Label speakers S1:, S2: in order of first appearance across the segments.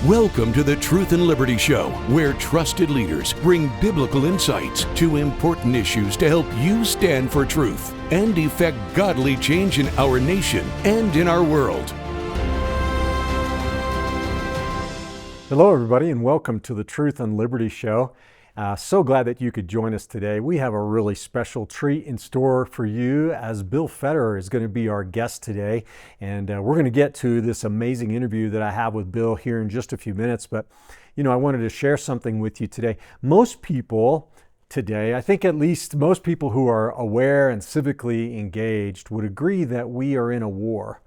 S1: Welcome to the Truth and Liberty Show, where trusted leaders bring biblical insights to important issues to help you stand for truth and effect godly change in our nation and in our world.
S2: Hello, everybody, and welcome to the Truth and Liberty Show. So glad that you could join us today. We have a really special treat in store for you, as Bill Federer is going to be our guest today. And we're going to get to this amazing interview that I have with Bill here in just a few minutes. But, I wanted to share something with you today. Most people today, I think at least most people who are aware and civically engaged would agree that we are in a war.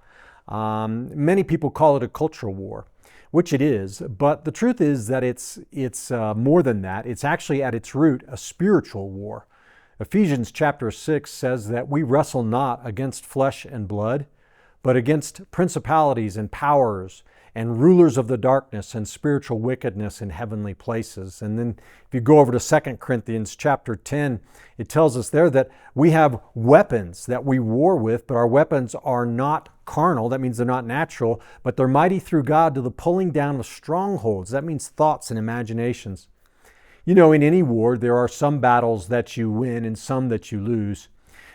S2: Many people call it a cultural war, which it is, but the truth is that it's more than that. It's actually at its root a spiritual war. Ephesians chapter 6 says that we wrestle not against flesh and blood, but against principalities and powers and rulers of the darkness and spiritual wickedness in heavenly places. And then if you go over to 2 Corinthians chapter 10, it tells us there that we have weapons that we war with, but our weapons are not carnal. That means they're not natural, but they're mighty through God to the pulling down of strongholds. That means thoughts and imaginations. In any war, there are some battles that you win and some that you lose.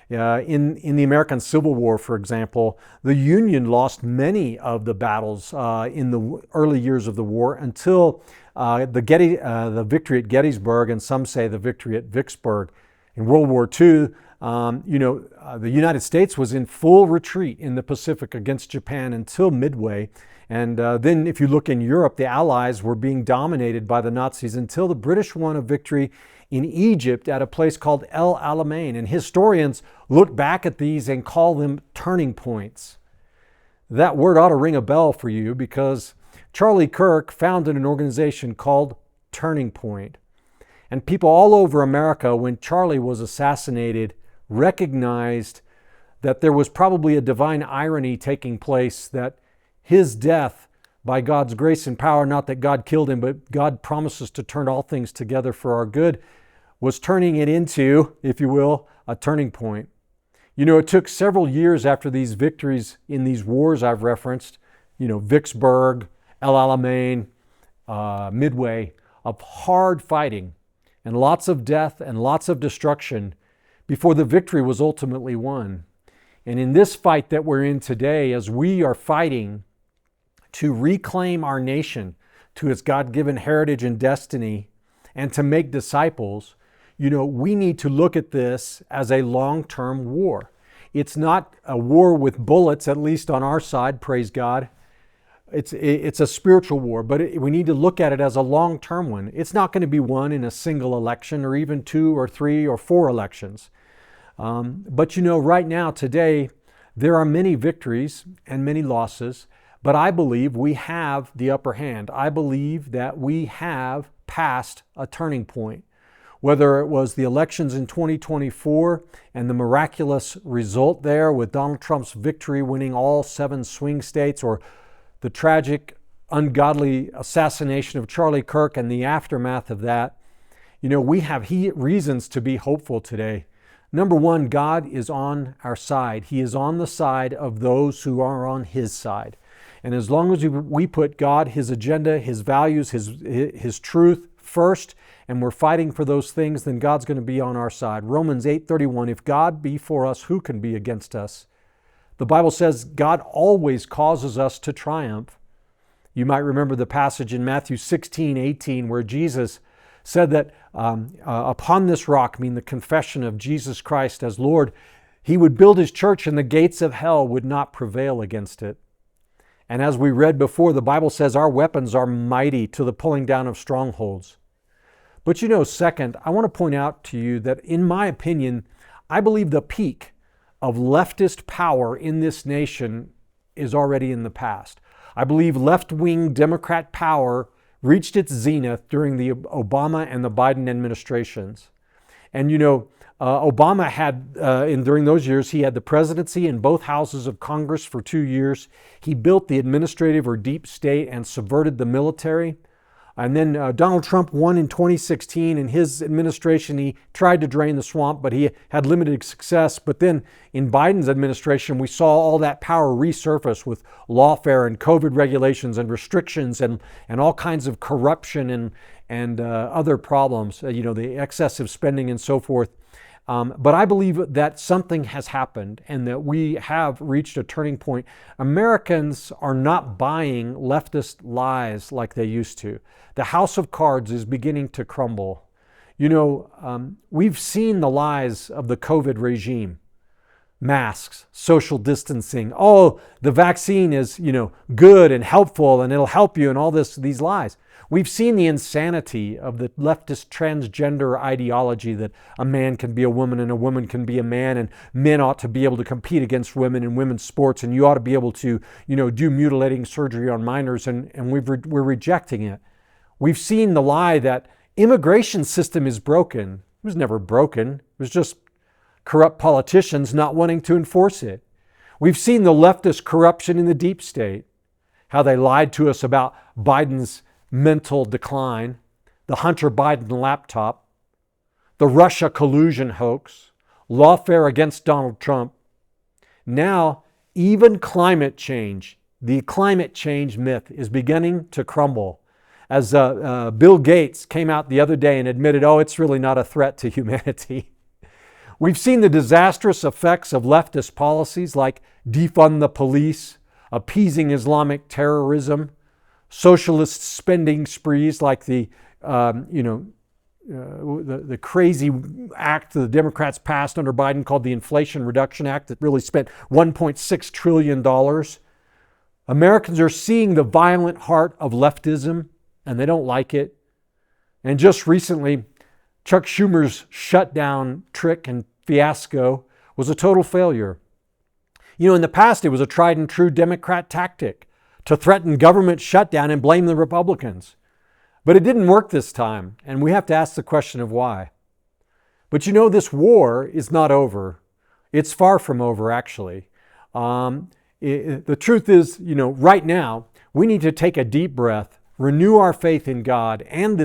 S2: In the American Civil War, for example, the Union lost many of the battles in the early years of the war until the victory at Gettysburg, and some say the victory at Vicksburg. In World War II, the United States was in full retreat in the Pacific against Japan until Midway. And then if you look in Europe, the Allies were being dominated by the Nazis until the British won a victory in Egypt at a place called El Alamein. And historians look back at these and call them turning points. That word ought to ring a bell for you, because Charlie Kirk founded an organization called Turning Point. And people all over America, when Charlie was assassinated, recognized that there was probably a divine irony taking place, that his death, by God's grace and power, not that God killed him, but God promises to turn all things together for our good, was turning it into, if you will, a turning point. It took several years after these victories in these wars I've referenced, Vicksburg, El Alamein, Midway, of hard fighting and lots of death and lots of destruction before the victory was ultimately won. And in this fight that we're in today, as we are fighting to reclaim our nation to its God-given heritage and destiny and to make disciples, we need to look at this as a long-term war. It's not a war with bullets, at least on our side, praise God. It's a spiritual war, but we need to look at it as a long-term one. It's not going to be won in a single election or even 2 or 3 or 4 elections. But right now, today, there are many victories and many losses, but I believe we have the upper hand. I believe that we have passed a turning point. Whether it was the elections in 2024 and the miraculous result there with Donald Trump's victory winning all 7 swing states, or the tragic, ungodly assassination of Charlie Kirk and the aftermath of that, we have reasons to be hopeful today. Number one, God is on our side. He is on the side of those who are on His side. And as long as we put God, His agenda, His values, His truth first, and we're fighting for those things, then God's going to be on our side. Romans 8:31, if God be for us, who can be against us? The Bible says God always causes us to triumph. You might remember the passage in Matthew 16:18 where Jesus said that upon this rock, the confession of Jesus Christ as Lord, He would build His church and the gates of hell would not prevail against it. And as we read before, the Bible says our weapons are mighty to the pulling down of strongholds. But second, I want to point out to you that in my opinion, I believe the peak of leftist power in this nation is already in the past. I believe left-wing Democrat power reached its zenith during the Obama and the Biden administrations. And Obama had, during those years, he had the presidency in both houses of Congress for 2 years. He built the administrative or deep state and subverted the military. And then Donald Trump won in 2016. In his administration, he tried to drain the swamp, but he had limited success. But then in Biden's administration, we saw all that power resurface with lawfare and COVID regulations and restrictions and all kinds of corruption and other problems, the excessive spending and so forth. But I believe that something has happened and that we have reached a turning point. Americans are not buying leftist lies like they used to. The house of cards is beginning to crumble. We've seen the lies of the COVID regime. Masks, social distancing. Oh, the vaccine is, good and helpful and it'll help you and all these lies. We've seen the insanity of the leftist transgender ideology that a man can be a woman and a woman can be a man, and men ought to be able to compete against women in women's sports, and you ought to be able to, do mutilating surgery on minors, and we're rejecting it. We've seen the lie that immigration system is broken. It was never broken. It was just corrupt politicians not wanting to enforce it. We've seen the leftist corruption in the deep state, how they lied to us about Biden's mental decline, the Hunter Biden laptop, the Russia collusion hoax, lawfare against Donald Trump. Now, even climate change, the climate change myth is beginning to crumble. As Bill Gates came out the other day and admitted, it's really not a threat to humanity. We've seen the disastrous effects of leftist policies like defund the police, appeasing Islamic terrorism, socialist spending sprees like the crazy act the Democrats passed under Biden called the Inflation Reduction Act that really spent $1.6 trillion. Americans are seeing the violent heart of leftism, and they don't like it. And just recently, Chuck Schumer's shutdown trick and fiasco was a total failure. In the past, it was a tried and true Democrat tactic to threaten government shutdown and blame the Republicans. But it didn't work this time, and we have to ask the question of why. But this war is not over. It's far from over, actually. The truth is, right now, we need to take a deep breath, renew our faith in God and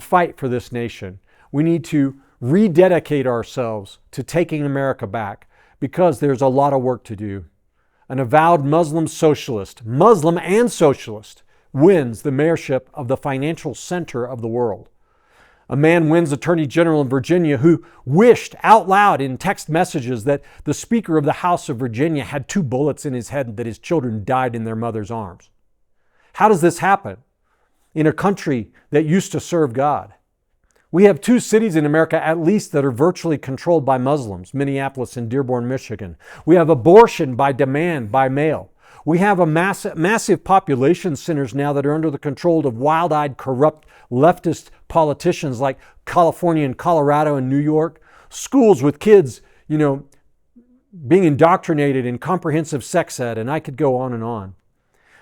S2: fight for this nation. We need to rededicate ourselves to taking America back because there's a lot of work to do. An avowed Muslim and socialist, wins the mayorship of the financial center of the world. A man wins Attorney General in Virginia who wished out loud in text messages that the Speaker of the House of Virginia had 2 bullets in his head and that his children died in their mother's arms. How does this happen in a country that used to serve God? We have 2 cities in America at least that are virtually controlled by Muslims, Minneapolis and Dearborn, Michigan. We have abortion by demand, by mail. We have a massive population centers now that are under the control of wild-eyed, corrupt, leftist politicians like California and Colorado and New York. Schools with kids, being indoctrinated in comprehensive sex ed, and I could go on and on.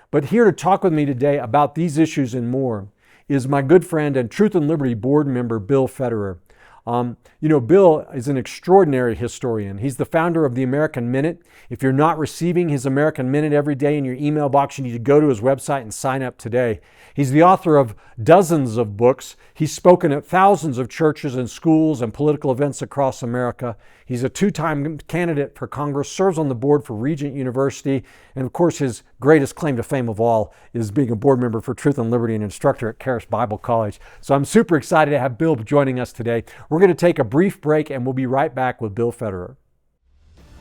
S2: But here to talk with me today about these issues and more is my good friend and Truth and Liberty board member, Bill Federer. Bill is an extraordinary historian. He's the founder of the American Minute. If you're not receiving his American Minute every day in your email box, you need to go to his website and sign up today. He's the author of dozens of books. He's spoken at thousands of churches and schools and political events across America. He's a 2-time candidate for Congress, serves on the board for Regent University, and of course his greatest claim to fame of all is being a board member for Truth and Liberty and instructor at Charis Bible College. So I'm super excited to have Bill joining us today. We're going to take a brief break and we'll be right back with Bill Federer.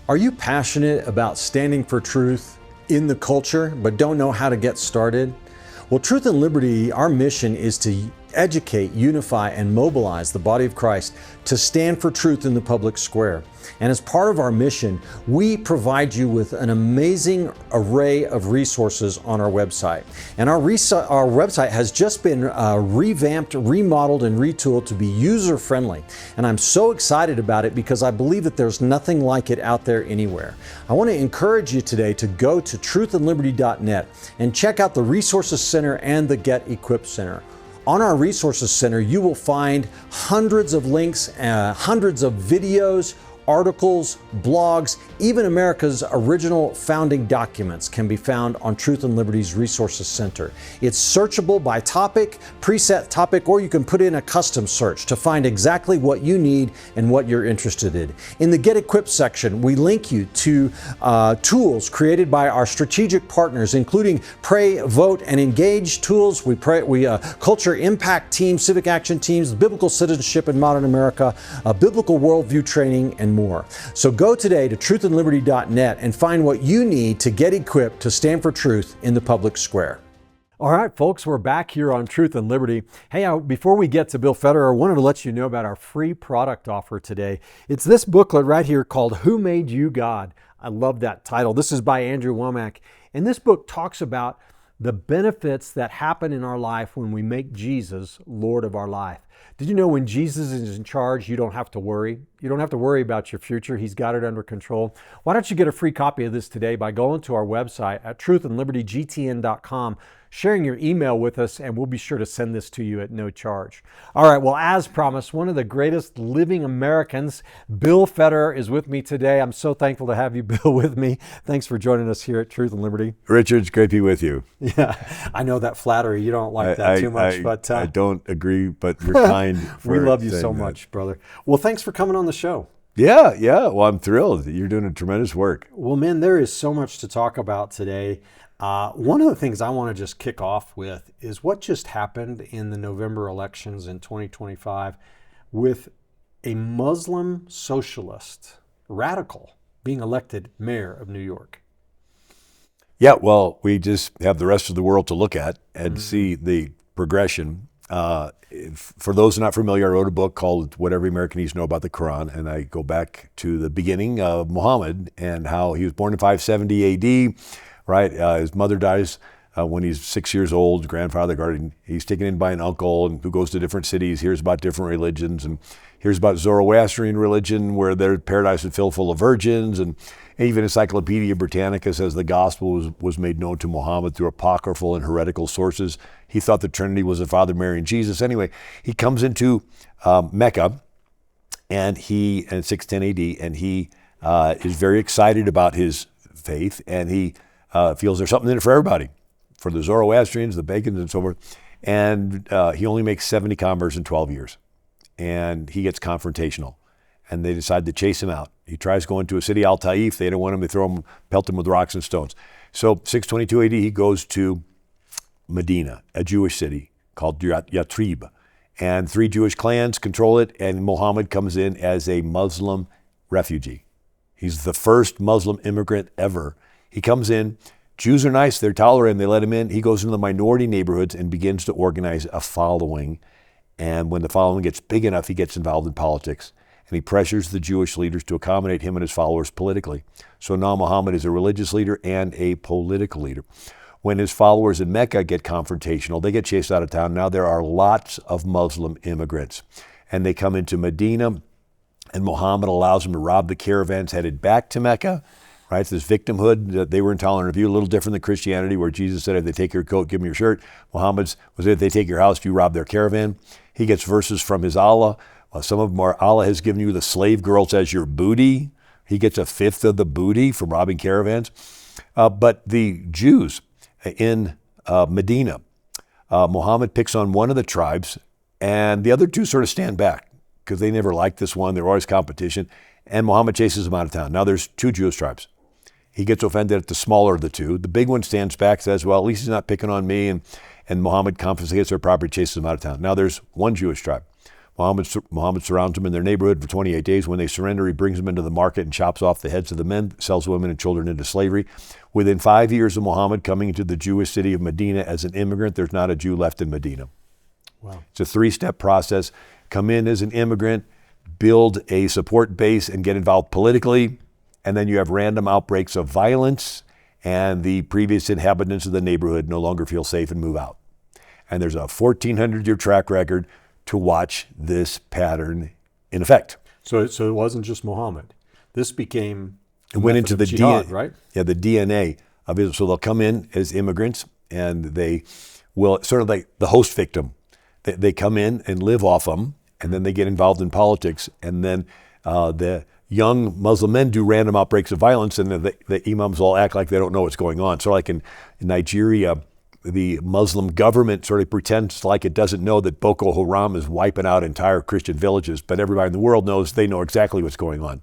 S2: Are you passionate about standing for truth in the culture but don't know how to get started? Well, Truth and Liberty, our mission is to educate, unify, and mobilize the body of Christ to stand for truth in the public square. And as part of our mission, we provide you with an amazing array of resources on our website. And our website has just been revamped, remodeled, and retooled to be user-friendly. And I'm so excited about it because I believe that there's nothing like it out there anywhere. I want to encourage you today to go to truthandliberty.net and check out the Resources Center and the Get Equipped Center. On our Resources Center, you will find hundreds of links, hundreds of videos, articles, blogs, even America's original founding documents can be found on Truth and Liberty's Resources Center. It's searchable by topic, preset topic, or you can put in a custom search to find exactly what you need and what you're interested in. In the Get Equipped section, we link you to tools created by our strategic partners, including Pray, Vote, and Engage tools. We culture impact teams, civic action teams, biblical citizenship in modern America, biblical worldview training, and more. So go today to truthandliberty.net and find what you need to get equipped to stand for truth in the public square. All right, folks, we're back here on Truth and Liberty. Hey, before we get to Bill Federer, I wanted to let you know about our free product offer today. It's this booklet right here called Who Made You God? I love that title. This is by Andrew Womack. And this book talks about the benefits that happen in our life when we make Jesus Lord of our life. Did you know when Jesus is in charge, you don't have to worry? You don't have to worry about your future. He's got it under control. Why don't you get a free copy of this today by going to our website at truthandlibertygtn.com, sharing your email with us, and we'll be sure to send this to you at no charge. All right, well, as promised, one of the greatest living Americans, Bill Federer, is with me today. I'm so thankful to have you, Bill, with me. Thanks for joining us here at Truth and Liberty.
S3: Richard, it's great to be with you.
S2: Yeah, I know that flattery. You don't like that too much, but
S3: I don't agree, but you're kind.
S2: We love you so much, brother. Well, thanks for coming on the show.
S3: Yeah. Well, I'm thrilled. You're doing a tremendous work.
S2: Well, man, there is so much to talk about today. One of the things I want to just kick off with is what just happened in the November elections in 2025 with a Muslim socialist, radical, being elected mayor of New York.
S3: Yeah, well, we just have the rest of the world to look at and see the progression. For those not familiar, I wrote a book called What Every American Needs to Know About the Quran, and I go back to the beginning of Muhammad and how he was born in 570 AD, right? His mother dies when he's 6 years old, grandfather guardian. He's taken in by an uncle and who goes to different cities, hears about different religions, and hears about Zoroastrian religion where their paradise is filled full of virgins, and even Encyclopedia Britannica says the gospel was made known to Muhammad through apocryphal and heretical sources. He thought the Trinity was the Father, Mary, and Jesus. Anyway, he comes into Mecca and in 610 AD, and he is very excited about his faith, and he feels there's something in it for everybody, for the Zoroastrians, the pagans, and so forth. And he only makes 70 converts in 12 years, and he gets confrontational. And they decide to chase him out. He tries going to a city, Al-Taif. They don't want him to pelt him with rocks and stones. So 622 AD, he goes to Medina, a Jewish city called Yathrib. And 3 Jewish clans control it, and Muhammad comes in as a Muslim refugee. He's the first Muslim immigrant ever. He comes in, Jews are nice, they're tolerant, they let him in. He goes into the minority neighborhoods and begins to organize a following. And when the following gets big enough, he gets involved in politics. And he pressures the Jewish leaders to accommodate him and his followers politically. So now Muhammad is a religious leader and a political leader. When his followers in Mecca get confrontational, they get chased out of town. Now there are lots of Muslim immigrants. And they come into Medina, and Muhammad allows them to rob the caravans headed back to Mecca. Right, it's this victimhood that they were intolerant of you, a little different than Christianity, where Jesus said, if they take your coat, give them your shirt. Muhammad's was if they take your house, you rob their caravan. He gets verses from his Allah. Some of them are, Allah has given you the slave girls as your booty. He gets a fifth of the booty from robbing caravans. But the Jews in Medina, Muhammad picks on one of the tribes, and the other 2 sort of stand back because they never liked this one. They're always competition. And Muhammad chases them out of town. Now there's 2 Jewish tribes. He gets offended at the smaller of the 2. The big one stands back, says, well, at least he's not picking on me. And Muhammad confiscates their property, chases them out of town. Now there's 1 Jewish tribe. Muhammad surrounds them in their neighborhood for 28 days. When they surrender, he brings them into the market and chops off the heads of the men, sells women and children into slavery. Within 5 years of Muhammad coming into the Jewish city of Medina as an immigrant, there's not a Jew left in Medina. Wow. It's a 3-step process. Come in as an immigrant, build a support base and get involved politically, and then you have random outbreaks of violence, and the previous inhabitants of the neighborhood no longer feel safe and move out. And there's a 1,400-year track record to watch this pattern in effect.
S2: So it wasn't just Muhammad. This became
S3: it went into the
S2: jihad, right?
S3: Yeah, the DNA of Israel. So they'll come in as immigrants, and they will sort of like the host victim. They come in and live off them, and then they get involved in politics, and then the young Muslim men do random outbreaks of violence, and the imams all act like they don't know what's going on. So like in Nigeria, the Muslim government sort of pretends like it doesn't know that Boko Haram is wiping out entire Christian villages, but everybody in the world knows they know exactly what's going on.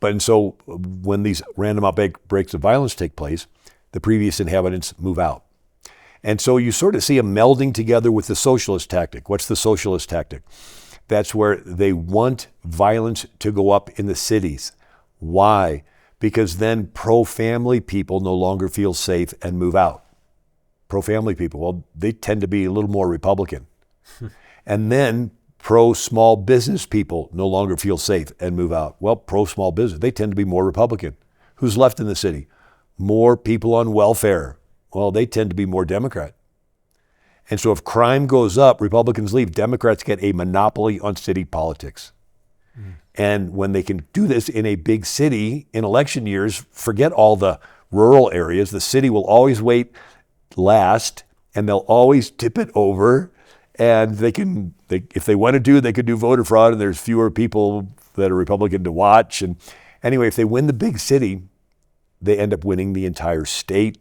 S3: And so when these random outbreaks of violence take place, the previous inhabitants move out. And so you sort of see a melding together with the socialist tactic. What's the socialist tactic? That's where they want violence to go up in the cities. Why? Because then pro-family people no longer feel safe and move out. Pro-family people, well, they tend to be a little more Republican. And then pro-small business people no longer feel safe and move out. Well, pro-small business, they tend to be more Republican. Who's left in the city? More people on welfare. Well, they tend to be more Democrat. And so if crime goes up, Republicans leave, Democrats get a monopoly on city politics. And when they can do this in a big city in election years, forget all the rural areas. The city will always wait last, and they'll always tip it over. And if they want to they could do voter fraud, and there's fewer people that are Republican to watch. And anyway, if they win the big city, they end up winning the entire state.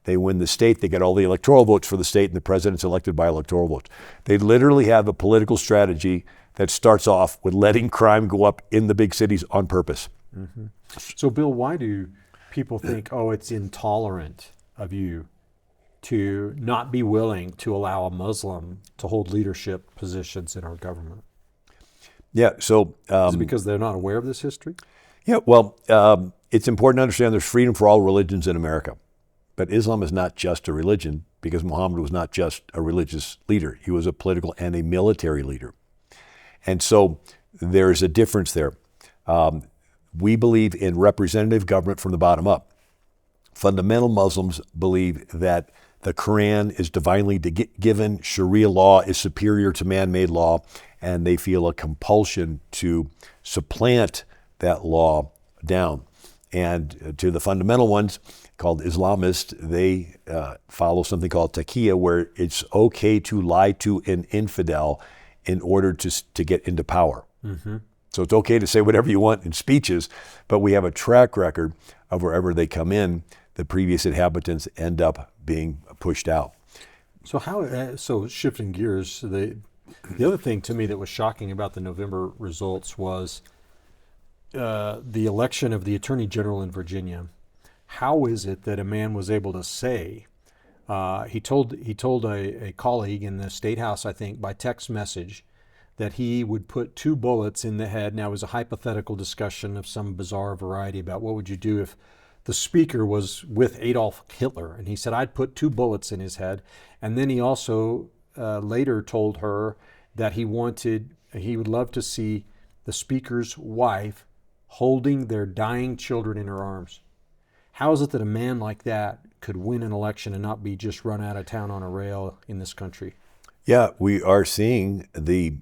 S3: They win the state, they get all the electoral votes for the state, and the president's elected by electoral votes. They literally have a political strategy that starts off with letting crime go up in the big cities on purpose.
S2: So, Bill, why do people think, it's intolerant of you to not be willing to allow a Muslim to hold leadership positions in our government?
S3: Yeah, so...
S2: Is it because they're not aware of this history?
S3: Yeah, well, it's important to understand there's freedom for all religions in America. But Islam is not just a religion, because Muhammad was not just a religious leader. He was a political and a military leader. And so there's a difference there. We believe in representative government from the bottom up. Fundamental Muslims believe that the Quran is divinely given, Sharia law is superior to man-made law, and they feel a compulsion to supplant that law down. And to the fundamental ones, called Islamists, they follow something called taqiyya, where it's okay to lie to an infidel in order to get into power. So it's okay to say whatever you want in speeches, but we have a track record of wherever they come in, the previous inhabitants end up being pushed out.
S2: So so shifting gears, the other thing to me that was shocking about the November results was the election of the Attorney General in Virginia. How is it that a man was able to say, he told a colleague in the State House, I think, by text message, that he would put 2 bullets in the head. Now, it was a hypothetical discussion of some bizarre variety about what would you do if the speaker was with Adolf Hitler. And he said, I'd put 2 bullets in his head. And then he also later told her that he would love to see the speaker's wife holding their dying children in her arms. How is it that a man like that could win an election and not be just run out of town on a rail in this country?
S3: Yeah, we are seeing the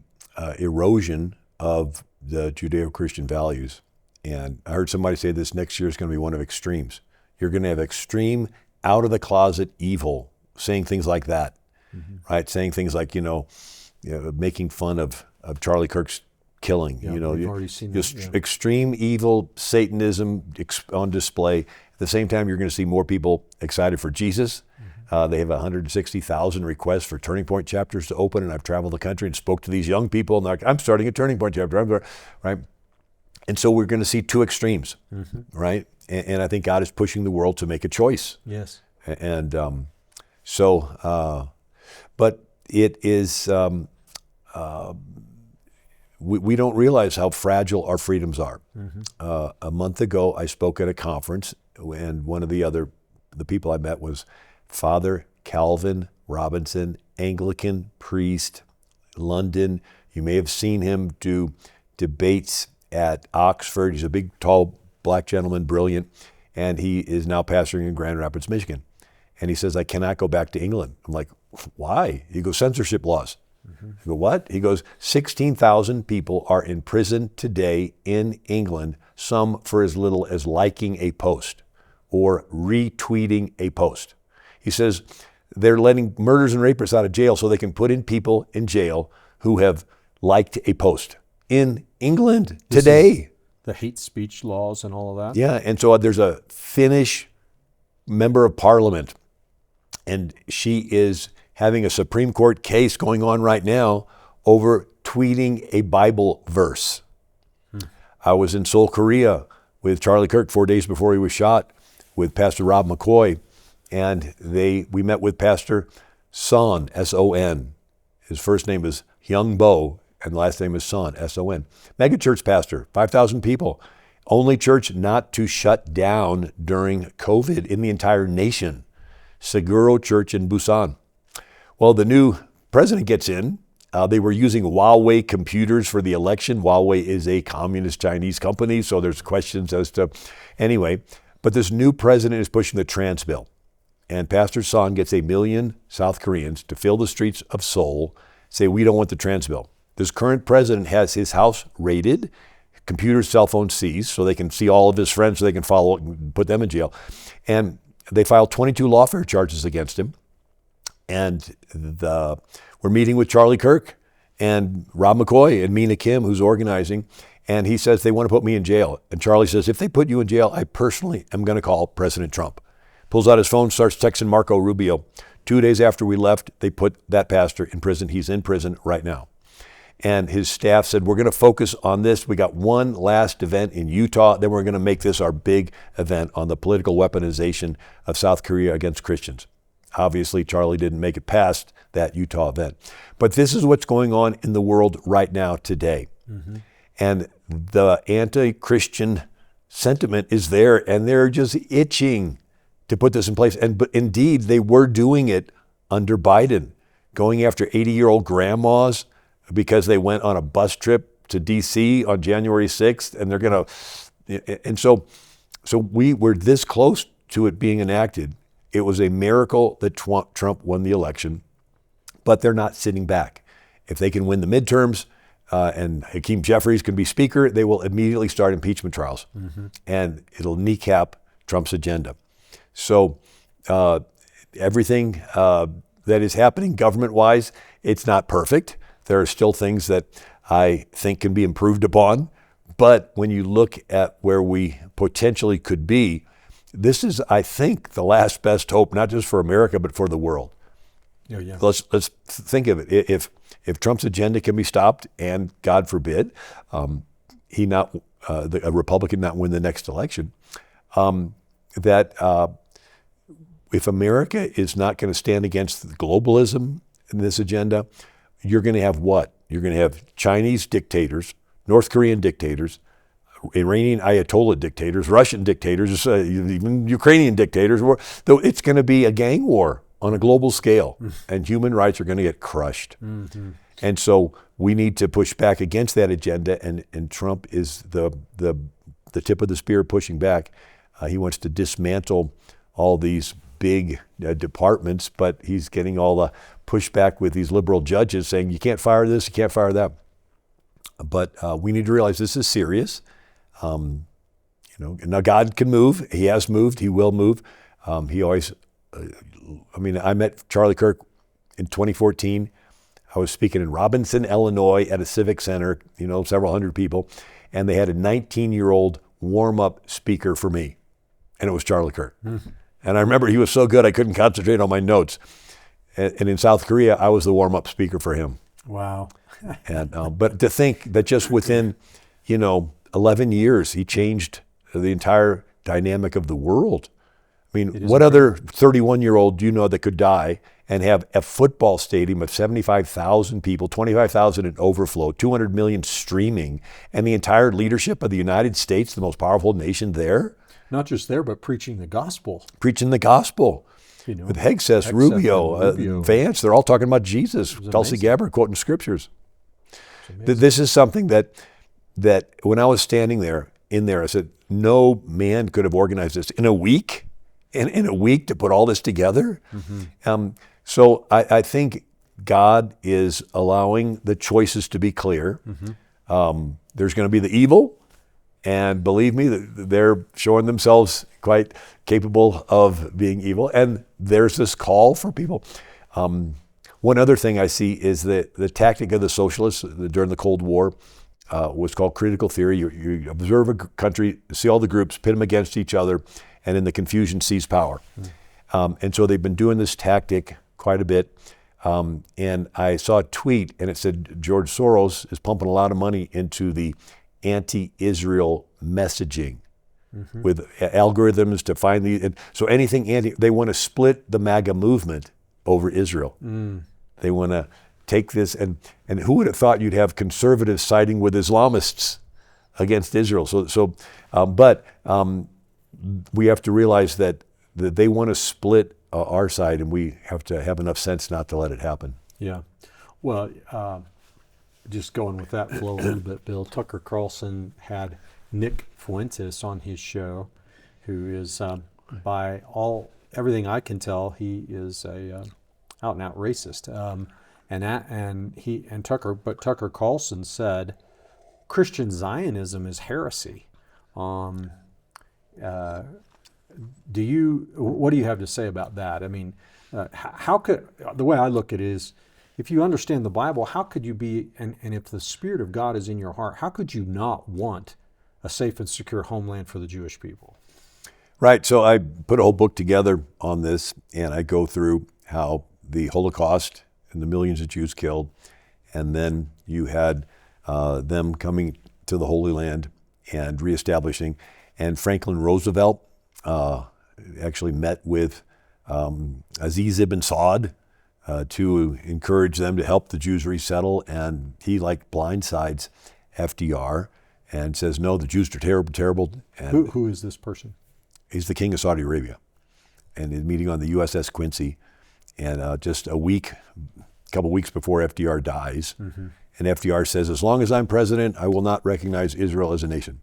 S3: erosion of the Judeo-Christian values. And I heard somebody say this next year is going to be one of extremes. You're going to have extreme, out-of-the-closet evil, saying things like that, right? Saying things like, making fun of Charlie Kirk's killing.
S2: We've already seen that,
S3: extreme evil, Satanism on display. At the same time, you're going to see more people excited for Jesus. They have 160,000 requests for Turning Point chapters to open, and I've traveled the country and spoke to these young people, and they're like, I'm starting a Turning Point chapter, right? And so we're going to see 2 extremes, right? And I think God is pushing the world to make a choice.
S2: Yes.
S3: And but it is, we don't realize how fragile our freedoms are. A month ago, I spoke at a conference, and one of the people I met was Father Calvin Robinson, Anglican priest, London. You may have seen him do debates at Oxford. He's a big, tall, black gentleman, brilliant, and he is now pastoring in Grand Rapids, Michigan. And he says, I cannot go back to England. I'm like, why? He goes, censorship laws. I go, what? He goes, 16,000 people are in prison today in England, some for as little as liking a post or retweeting a post. He says they're letting murderers and rapists out of jail so they can put in people in jail who have liked a post in England today.
S2: The hate speech laws and all of that.
S3: Yeah, and so there's a Finnish member of parliament, and she is having a Supreme Court case going on right now over tweeting a Bible verse. I was in Seoul, Korea with Charlie Kirk 4 days before he was shot with Pastor Rob McCoy, and we met with Pastor Son, S-O-N. His first name is Hyung Bo, and the last name is Son, S-O-N. Mega church pastor, 5,000 people. Only church not to shut down during COVID in the entire nation. Seguro Church in Busan. Well, the new president gets in. They were using Huawei computers for the election. Huawei is a communist Chinese company, so there's questions as to, anyway. But this new president is pushing the trans bill. And Pastor Son gets 1 million South Koreans to fill the streets of Seoul, say, we don't want the trans bill. This current president has his house raided, computers, cell phones seized, so they can see all of his friends, so they can follow and put them in jail. And they filed 22 lawfare charges against him. And we're meeting with Charlie Kirk and Rob McCoy and Mina Kim, who's organizing, and he says they want to put me in jail. And Charlie says, if they put you in jail, I personally am going to call President Trump. Pulls out his phone, starts texting Marco Rubio. 2 days after we left, they put that pastor in prison. He's in prison right now. And his staff said, we're going to focus on this. We got one last event in Utah. Then we're going to make this our big event on the political weaponization of South Korea against Christians. Obviously, Charlie didn't make it past that Utah event. But this is what's going on in the world right now today. Mm-hmm. And the anti-Christian sentiment is there, and they're just itching to put this in place. But indeed, they were doing it under Biden, going after 80-year-old grandmas because they went on a bus trip to D.C. on January 6th, and they're going to, and so we were this close to it being enacted. It was a miracle that Trump won the election, but they're not sitting back. If they can win the midterms and Hakeem Jeffries can be speaker, they will immediately start impeachment trials, and it'll kneecap Trump's agenda. So everything that is happening government-wise, it's not perfect. There are still things that I think can be improved upon. But when you look at where we potentially could be, this is, I think, the last best hope, not just for America, but for the world.
S2: Yeah.
S3: Let's think of it. If Trump's agenda can be stopped, and God forbid, a Republican not win the next election, if America is not going to stand against globalism in this agenda, you're going to have what? You're going to have Chinese dictators, North Korean dictators, Iranian Ayatollah dictators, Russian dictators, even Ukrainian dictators. Though it's going to be a gang war on a global scale, and human rights are going to get crushed. Mm-hmm. And so we need to push back against that agenda, and Trump is the tip of the spear pushing back. He wants to dismantle all these big departments, but he's getting all the pushback with these liberal judges saying, you can't fire this, you can't fire that. But we need to realize this is serious. Now God can move. He has moved. He will move. He always, I met Charlie Kirk in 2014. I was speaking in Robinson, Illinois at a civic center, several hundred people, and they had a 19-year-old warm-up speaker for me, and it was Charlie Kirk. Mm-hmm. And I remember he was so good I couldn't concentrate on my notes. And in South Korea, I was the warm-up speaker for him.
S2: Wow.
S3: And but to think that just within, 11 years, he changed the entire dynamic of the world. I mean, what other 31-year-old do you know that could die and have a football stadium of 75,000 people, 25,000 in overflow, 200 million streaming, and the entire leadership of the United States, the most powerful nation there?
S2: Not just there, but preaching the gospel.
S3: Preaching the gospel. With Hegseth, Rubio, Vance, they're all talking about Jesus. Tulsi Gabbard quoting scriptures. This is something that when I was standing in there, I said, no man could have organized this in a week, in a week to put all this together. Mm-hmm. So I think God is allowing the choices to be clear. Mm-hmm. There's going to be the evil, and believe me, they're showing themselves quite capable of being evil. And there's this call for people. One other thing I see is that the tactic of the socialists during the Cold War what's called critical theory. You observe a country, see all the groups, pit them against each other, and in the confusion seize power. And so they've been doing this tactic quite a bit. And I saw a tweet, and it said George Soros is pumping a lot of money into the anti-Israel messaging with algorithms to find so anything they want to split the MAGA movement over Israel. They want to take this, and who would have thought you'd have conservatives siding with Islamists against Israel? But we have to realize that they want to split our side, and we have to have enough sense not to let it happen.
S2: Yeah. Well, just going with that flow a little bit, Bill, Tucker Carlson had Nick Fuentes on his show, who is, by everything I can tell, he is a out and out racist. But Tucker Carlson said Christian Zionism is heresy. What do you have to say about that? I mean, how could, the way I look at it is, if you understand the Bible, how could you be, and if the Spirit of God is in your heart, how could you not want a safe and secure homeland for the Jewish people?
S3: Right. So I put a whole book together on this, and I go through how the Holocaust and the millions of Jews killed, and then you had them coming to the Holy Land and reestablishing. And Franklin Roosevelt actually met with Aziz ibn Saud to encourage them to help the Jews resettle, and he blindsides FDR and says, no, the Jews are terrible, terrible. And
S2: who is this person?
S3: He's the king of Saudi Arabia, and he's meeting on the USS Quincy, and just a couple weeks before FDR dies, and FDR says, as long as I'm president, I will not recognize Israel as a nation.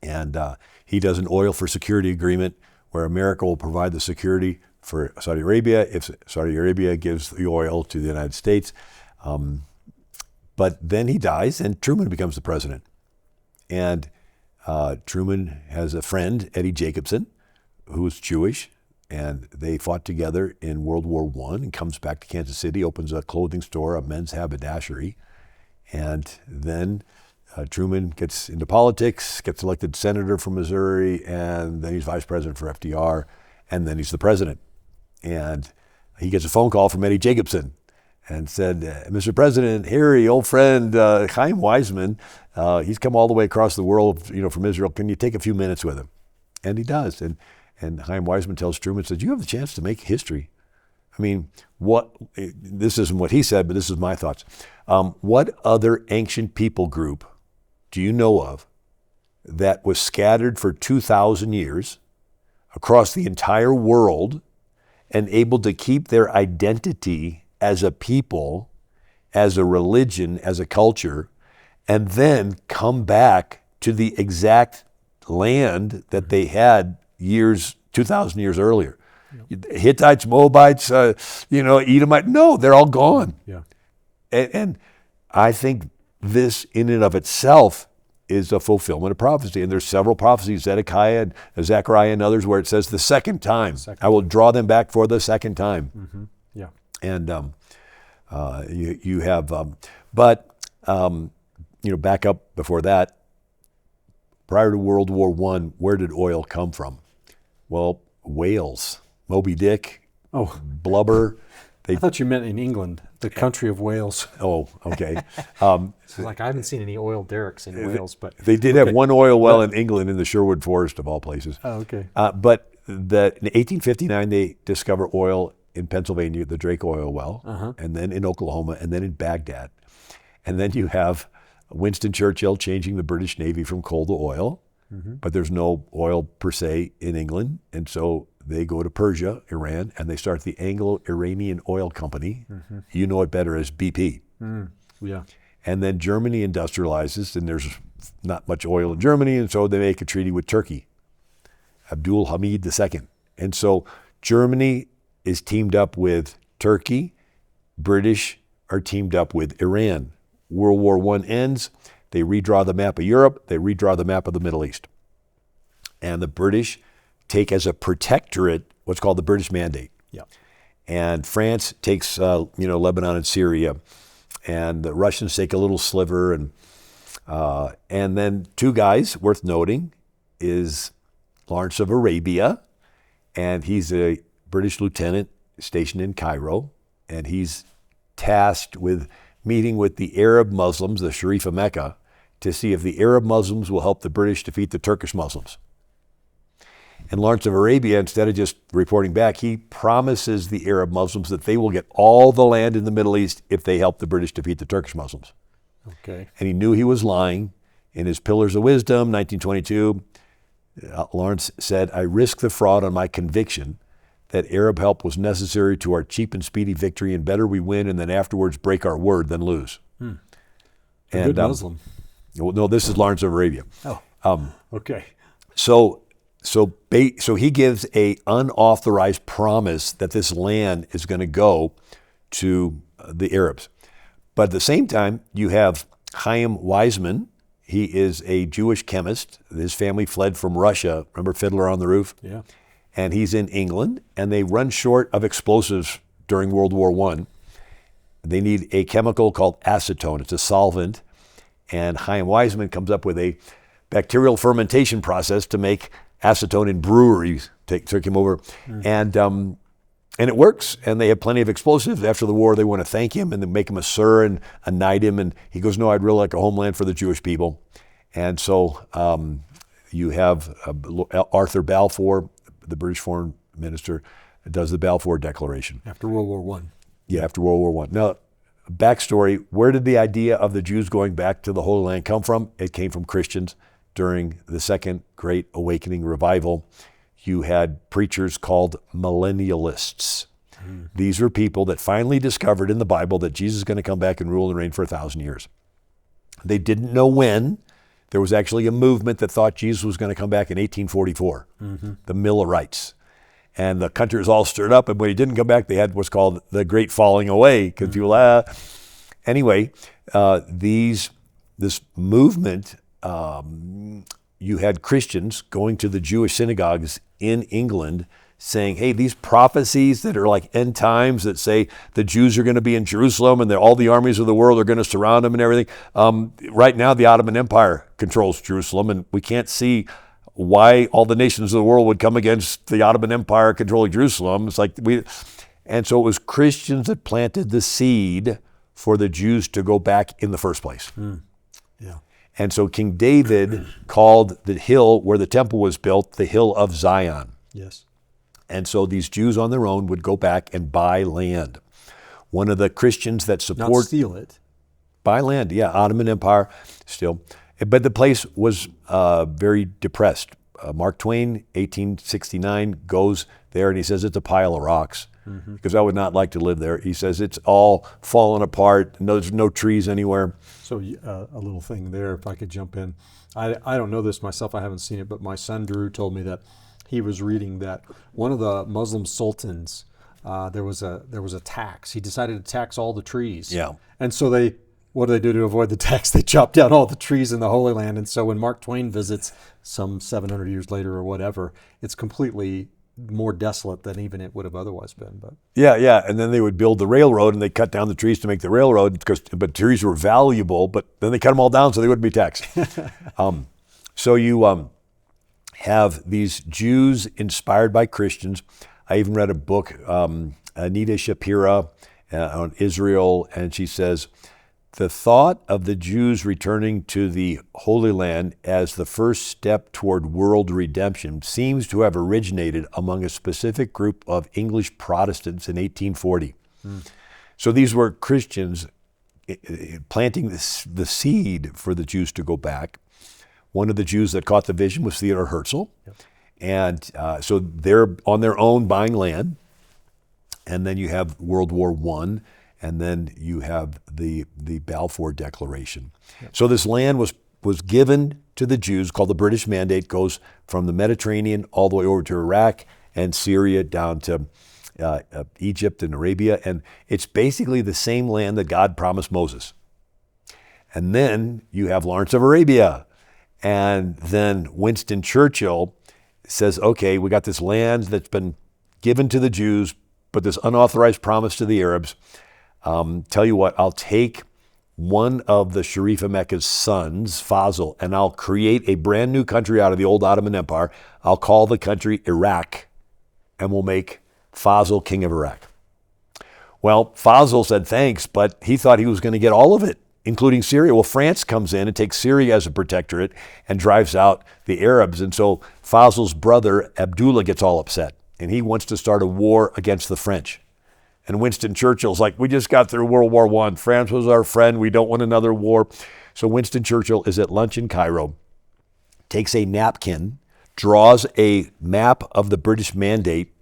S3: And he does an oil for security agreement where America will provide the security for Saudi Arabia if Saudi Arabia gives the oil to the United States. But then he dies, and Truman becomes the president. And Truman has a friend, Eddie Jacobson, who is Jewish, and they fought together in World War I, and comes back to Kansas City, opens a clothing store, a men's haberdashery, and then Truman gets into politics, gets elected senator from Missouri, and then he's vice president for FDR, and then he's the president. And he gets a phone call from Eddie Jacobson and said, Mr. President, Harry, old friend, Chaim Weizmann, he's come all the way across the world, from Israel. Can you take a few minutes with him? And he does. And Chaim Weizmann tells Truman, says, you have the chance to make history. I mean, this isn't what he said, but this is my thoughts. What other ancient people group do you know of that was scattered for 2,000 years across the entire world and able to keep their identity as a people, as a religion, as a culture, and then come back to the exact land that they had 2,000 years earlier? Yep. Hittites, Moabites, Edomite, no, they're all gone.
S2: Yeah.
S3: And I think this in and of itself is a fulfillment of prophecy. And there's several prophecies, Zedekiah and Zechariah and others, where it says the second time, I will draw them back for the second time.
S2: Mm-hmm. Yeah.
S3: And you have, back up before that, prior to World War I, where did oil come from? Well, whales, Moby Dick, blubber.
S2: I thought you meant in England, the country of Wales.
S3: Oh, okay.
S2: It's I haven't seen any oil derricks in Wales, but
S3: they did have one oil well in England, in the Sherwood Forest of all places.
S2: Oh, okay.
S3: But in 1859, they discover oil in Pennsylvania, the Drake oil well, and then in Oklahoma, and then in Baghdad. And then you have Winston Churchill changing the British Navy from coal to oil, but there's no oil per se in England, and so they go to Persia, Iran, and they start the Anglo-Iranian Oil Company. You know it better as BP.
S2: Yeah.
S3: And then Germany industrializes, and there's not much oil in Germany, and so they make a treaty with Turkey, Abdul Hamid II. And so Germany is teamed up with Turkey, British are teamed up with Iran. World War I ends, they redraw the map of Europe, they redraw the map of the Middle East. And the British take as a protectorate what's called the British Mandate.
S2: Yeah.
S3: And France takes Lebanon and Syria, and the Russians take a little sliver, and And then two guys worth noting is Lawrence of Arabia, and he's a British lieutenant stationed in Cairo, and he's tasked with meeting with the Arab Muslims, the Sharif of Mecca, to see if the Arab Muslims will help the British defeat the Turkish Muslims. And Lawrence of Arabia, instead of just reporting back, he promises the Arab Muslims that they will get all the land in the Middle East if they help the British defeat the Turkish Muslims.
S2: Okay.
S3: And he knew he was lying. In his Pillars of Wisdom, 1922, Lawrence said, "I risk the fraud on my conviction that Arab help was necessary to our cheap and speedy victory, and better we win and then afterwards break our word than lose."
S2: A good Muslim.
S3: No, this is Lawrence of Arabia.
S2: Oh, okay.
S3: So he gives a unauthorized promise that this land is going to go to the Arabs. But at the same time, you have Chaim Weizmann. He is a Jewish chemist. His family fled from Russia. Remember Fiddler on the Roof?
S2: Yeah.
S3: And he's in England, and they run short of explosives during World War I. They need a chemical called acetone. It's a solvent. And Chaim Weizmann comes up with a bacterial fermentation process to make acetone in breweries. Took him over. And it works, and they have plenty of explosives. After the war, they want to thank him and then make him a sir and a knight him. And he goes, "No, I'd really like a homeland for the Jewish people." And so you have Arthur Balfour, the British foreign minister, does the Balfour Declaration.
S2: After World War I.
S3: Yeah, after World War I. Now, backstory, where did the idea of the Jews going back to the Holy Land come from? It came from Christians during the Second Great Awakening Revival. You had preachers called millennialists. These are people that finally discovered in the Bible that Jesus is going to come back and rule and reign for 1,000 years. They didn't know when. There was actually a movement that thought Jesus was going to come back in 1844, the Millerites. And the country was all stirred up, and when he didn't come back, they had what's called the Great Falling Away, because people, Anyway, this movement, you had Christians going to the Jewish synagogues in England saying, hey, these prophecies that are like end times that say the Jews are going to be in Jerusalem and that all the armies of the world are going to surround them and everything. Right now, the Ottoman Empire controls Jerusalem, and we can't see why all the nations of the world would come against the Ottoman Empire controlling Jerusalem. It's like and so it was Christians that planted the seed for the Jews to go back in the first place.
S2: Yeah.
S3: And so King David called the hill where the temple was built the Hill of Zion.
S2: Yes.
S3: And so these Jews on their own would go back and buy land. One of the Christians that support...
S2: Not steal it.
S3: Buy land, yeah, Ottoman Empire still. But the place was very depressed. Mark Twain, 1869, goes there and he says it's a pile of rocks. Because I would not like to live there. He says it's all fallen apart. There's no trees anywhere.
S2: So a little thing there, if I could jump in. I don't know this myself. I haven't seen it, but my son Drew told me that he was reading that one of the Muslim sultans, there was a tax. He decided to tax all the trees.
S3: Yeah.
S2: And so what do they do to avoid the tax? They chop down all the trees in the Holy Land. And so when Mark Twain visits some 700 years later or whatever, it's completely more desolate than even it would have otherwise been. But
S3: yeah, and then they would build the railroad, and they cut down the trees to make the railroad, but trees were valuable. But then they cut them all down so they wouldn't be taxed. So you have these Jews inspired by Christians. I even read a book, Anita Shapira on Israel, and she says, the thought of the Jews returning to the Holy Land as the first step toward world redemption seems to have originated among a specific group of English Protestants in 1840. So these were Christians planting the seed for the Jews to go back. One of the Jews that caught the vision was Theodor Herzl. Yep. And so they're on their own buying land. And then you have World War I. And then you have the Balfour Declaration. Yep. So this land was given to the Jews, called the British Mandate, goes from the Mediterranean all the way over to Iraq and Syria down to Egypt and Arabia. And it's basically the same land that God promised Moses. And then you have Lawrence of Arabia. And then Winston Churchill says, okay, we got this land that's been given to the Jews, but this unauthorized promise to the Arabs. Tell you what, I'll take one of the Sharif of Mecca's sons, Fazl, and I'll create a brand new country out of the old Ottoman Empire. I'll call the country Iraq, and we'll make Fazl king of Iraq. Well, Fazl said thanks, but he thought he was going to get all of it, including Syria. Well, France comes in and takes Syria as a protectorate and drives out the Arabs. And so Fazl's brother, Abdullah, gets all upset, and he wants to start a war against the French. And Winston Churchill's like, we just got through World War I. France was our friend. We don't want another war. So Winston Churchill is at lunch in Cairo, takes a napkin, draws a map of the British Mandate,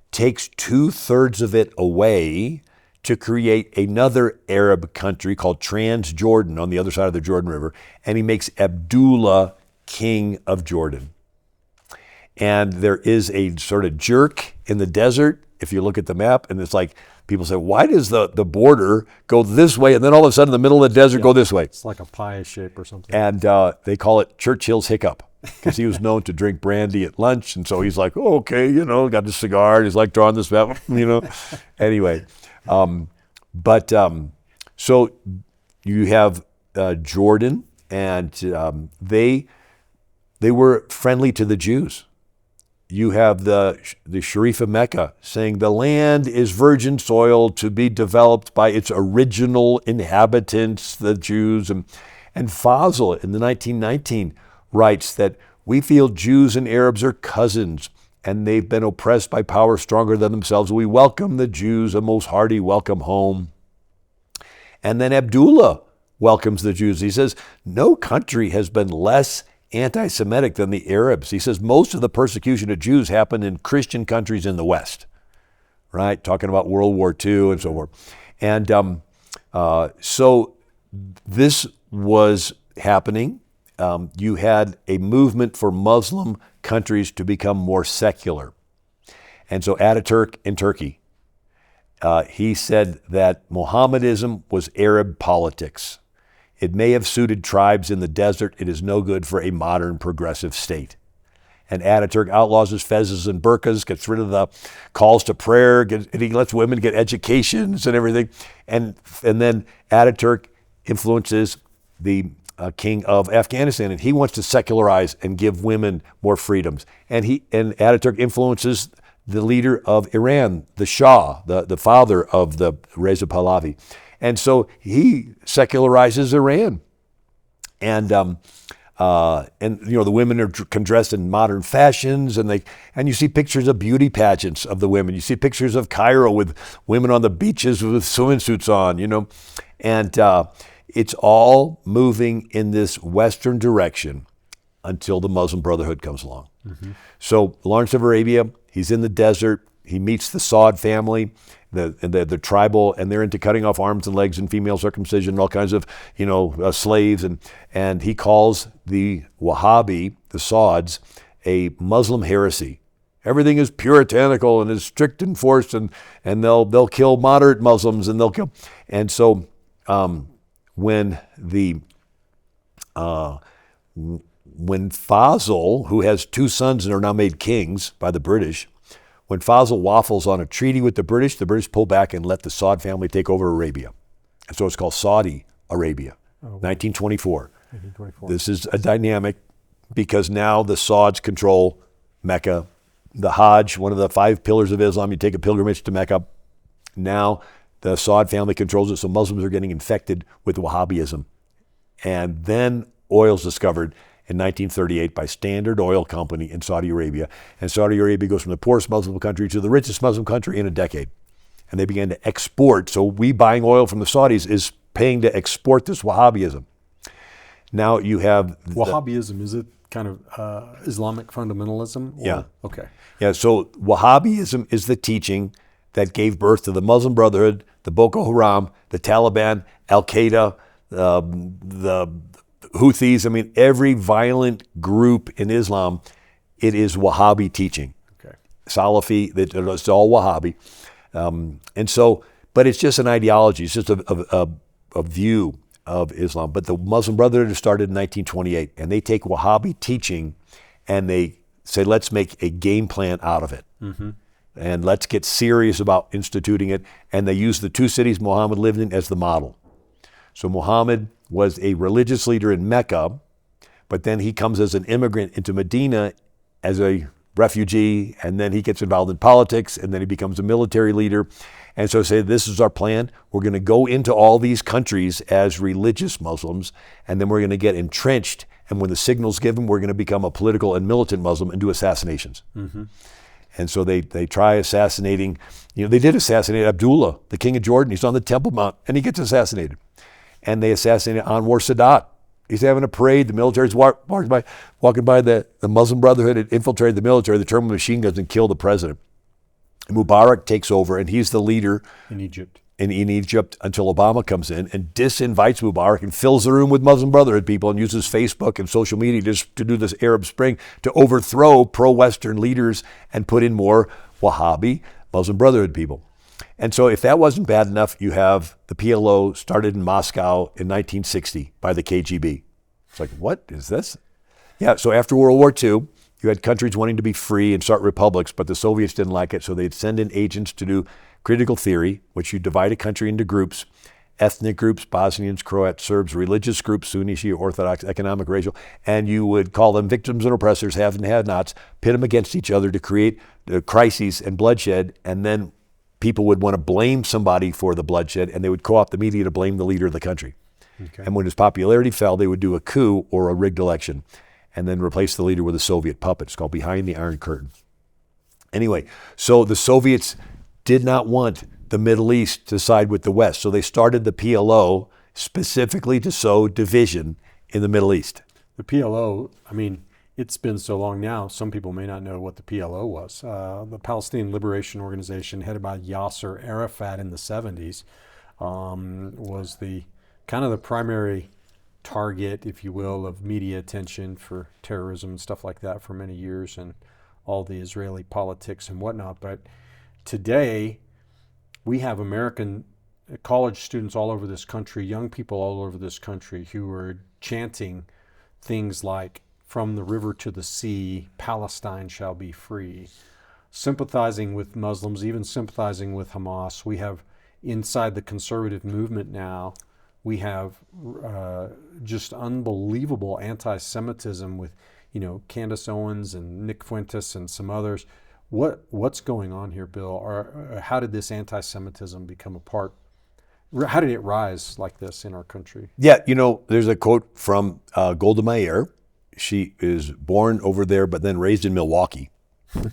S3: takes 2/3 of it away to create another Arab country called Transjordan on the other side of the Jordan River, and he makes Abdullah king of Jordan. And there is a sort of jerk in the desert, if you look at the map, and it's like, people say, why does the border go this way, and then all of a sudden the middle of the desert go this way?
S2: It's like a pie shape or something.
S3: And they call it Churchill's hiccup, because he was known to drink brandy at lunch, and so he's like, oh, okay, got the cigar, and he's like drawing this map, Anyway, so you have Jordan, and they were friendly to the Jews. You have the Sharif of Mecca saying the land is virgin soil to be developed by its original inhabitants, the Jews. And Fazl in the 1919 writes that we feel Jews and Arabs are cousins, and they've been oppressed by power stronger than themselves. We welcome the Jews, a most hearty welcome home. And then Abdullah welcomes the Jews. He says, no country has been less anti-Semitic than the Arabs. He says most of the persecution of Jews happened in Christian countries in the West, right? Talking about World War II and so forth. And so this was happening. You had a movement for Muslim countries to become more secular. And so Ataturk in Turkey, he said that Mohammedanism was Arab politics. It may have suited tribes in the desert. It is no good for a modern progressive state. And Ataturk outlaws his fezzes and burqas, gets rid of the calls to prayer, and he lets women get educations and everything. And then Ataturk influences the king of Afghanistan, and he wants to secularize and give women more freedoms. And Ataturk influences the leader of Iran, the Shah, the father of the Reza Pahlavi. And so he secularizes Iran. And the women can dress in modern fashions, and you see pictures of beauty pageants of the women. You see pictures of Cairo with women on the beaches with swimming suits on, And it's all moving in this Western direction until the Muslim Brotherhood comes along. Mm-hmm. So Lawrence of Arabia, he's in the desert. He meets the Saud family, the tribal, and they're into cutting off arms and legs and female circumcision and all kinds of, slaves. And he calls the Wahhabi, the Sauds, a Muslim heresy. Everything is puritanical and is strict enforced, and they'll kill moderate Muslims, and they'll kill. And so when Fazl, who has two sons and are now made kings by the British, when Fazl waffles on a treaty with the British pull back and let the Saud family take over Arabia. And so it's called Saudi Arabia, 1924. 1924. This is a dynamic because now the Sauds control Mecca. The Hajj, one of the 5 pillars of Islam, you take a pilgrimage to Mecca. Now the Saud family controls it, so Muslims are getting infected with Wahhabism. And then oil's discovered in 1938 by Standard Oil Company in Saudi Arabia. And Saudi Arabia goes from the poorest Muslim country to the richest Muslim country in a decade. And they began to export. So we buying oil from the Saudis is paying to export this Wahhabism. Now you have...
S2: Wahhabism, is it kind of Islamic fundamentalism?
S3: Yeah.
S2: Okay.
S3: Yeah, so Wahhabism is the teaching that gave birth to the Muslim Brotherhood, the Boko Haram, the Taliban, Al-Qaeda, the Houthis. I mean, every violent group in Islam, it is Wahhabi teaching.
S2: Okay.
S3: Salafi, it's all Wahhabi. And so, but it's just an ideology. It's just a view of Islam. But the Muslim Brotherhood started in 1928, and they take Wahhabi teaching and they say, let's make a game plan out of it. Mm-hmm. And let's get serious about instituting it. And they use the 2 cities Muhammad lived in as the model. So Muhammad was a religious leader in Mecca, but then he comes as an immigrant into Medina as a refugee, and then he gets involved in politics, and then he becomes a military leader. And so say, this is our plan. We're going to go into all these countries as religious Muslims, and then we're going to get entrenched. And when the signal's given, we're going to become a political and militant Muslim and do assassinations. Mm-hmm. And so they try assassinating, they did assassinate Abdullah, the king of Jordan. He's on the Temple Mount, and he gets assassinated. And they assassinated Anwar Sadat. He's having a parade. The military's walking by. The Muslim Brotherhood had infiltrated the military. They turn with machine guns and kill the president. Mubarak takes over, and he's the leader
S2: in Egypt. In
S3: Egypt until Obama comes in and disinvites Mubarak and fills the room with Muslim Brotherhood people and uses Facebook and social media just to do this Arab Spring to overthrow pro-Western leaders and put in more Wahhabi Muslim Brotherhood people. And so if that wasn't bad enough, you have the PLO started in Moscow in 1960 by the KGB. It's like, what is this? Yeah, so after World War II, you had countries wanting to be free and start republics, but the Soviets didn't like it, so they'd send in agents to do critical theory, which you divide a country into groups, ethnic groups, Bosnians, Croats, Serbs, religious groups, Sunni, Shia, Orthodox, economic, racial, and you would call them victims and oppressors, have and have-nots, pit them against each other to create crises and bloodshed, and then people would want to blame somebody for the bloodshed, and they would co-opt the media to blame the leader of the country. Okay. And when his popularity fell, they would do a coup or a rigged election, and then replace the leader with a Soviet puppet. It's called Behind the Iron Curtain. Anyway, so the Soviets did not want the Middle East to side with the West. So they started the PLO specifically to sow division in the Middle East.
S2: The PLO, it's been so long now, some people may not know what the PLO was. The Palestinian Liberation Organization, headed by Yasser Arafat in the 70s, was the kind of the primary target, if you will, of media attention for terrorism and stuff like that for many years, and all the Israeli politics and whatnot. But today, we have American college students all over this country, young people all over this country, who are chanting things like, "From the river to the sea, Palestine shall be free," sympathizing with Muslims, even sympathizing with Hamas. We have inside the conservative movement now, we have just unbelievable anti-Semitism with, Candace Owens and Nick Fuentes and some others. What's going on here, Bill? Or how did this anti-Semitism become a part? How did it rise like this in our country?
S3: Yeah, there's a quote from Golda Meir. She is born over there, but then raised in Milwaukee.